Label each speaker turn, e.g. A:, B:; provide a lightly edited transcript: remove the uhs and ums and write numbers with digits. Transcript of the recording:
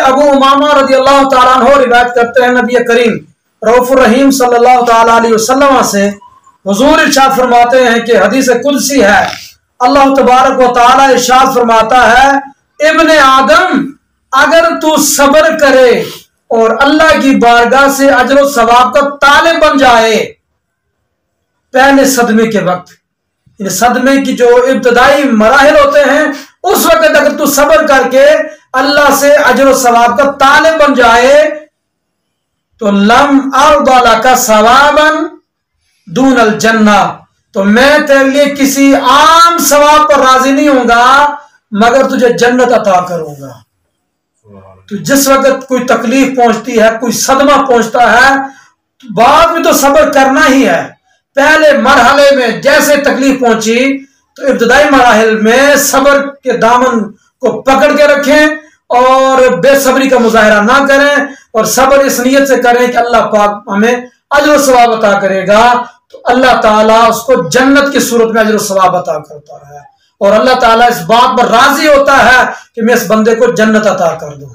A: Abu Umama रज़ियल्लाहु ताला अन्हु रिवायत करते हैं नबी करीम रऊफुर रहीम सल्लल्लाहु ताला अलैहि वसल्लम से हुजूर इरशाद फरमाते हैं कि हदीस कुदसी है, अल्लाह तबारक व तआला इरशाद फरमाता है, इब्ने आदम अगर तू सब्र करे और अल्लाह की बारगाह से अजर व सवाब का तालिब बन जाए, पहले सदमे के वक्त, इन सदमे की जो इब्तदाई मराहिल होते हैं उस वक्त अगर तू सब्र करके अल्लाह से अजर व सवाब का तालिब बन जाए तो लम अर्दा का सवाबन दून अल जन्ना, तो मैं तेरे लिए किसी आम सवाब पर राजी नहीं होऊंगा मगर तुझे जन्नत अता करूंगा। तो जिस वक्त कोई तकलीफ पहुंचती है, कोई सदमा पहुंचता है, तो बाद में तो सब्र करना ही है। पहले मरहले में जैसे तकलीफ पहुंची तो इब्तदाई मराहिल में सब्र के दामन को पकड़ के रखें और बेसब्री का मुजाहरा ना करें और सब्र इस नीयत से करें कि अल्लाह पाक हमें अजर सवाब अता करेगा, तो अल्लाह ताला उसको जन्नत की सूरत में अजर सवाब अता करता है और अल्लाह ताला इस बात पर राजी होता है कि मैं इस बंदे को जन्नत अता कर दूं।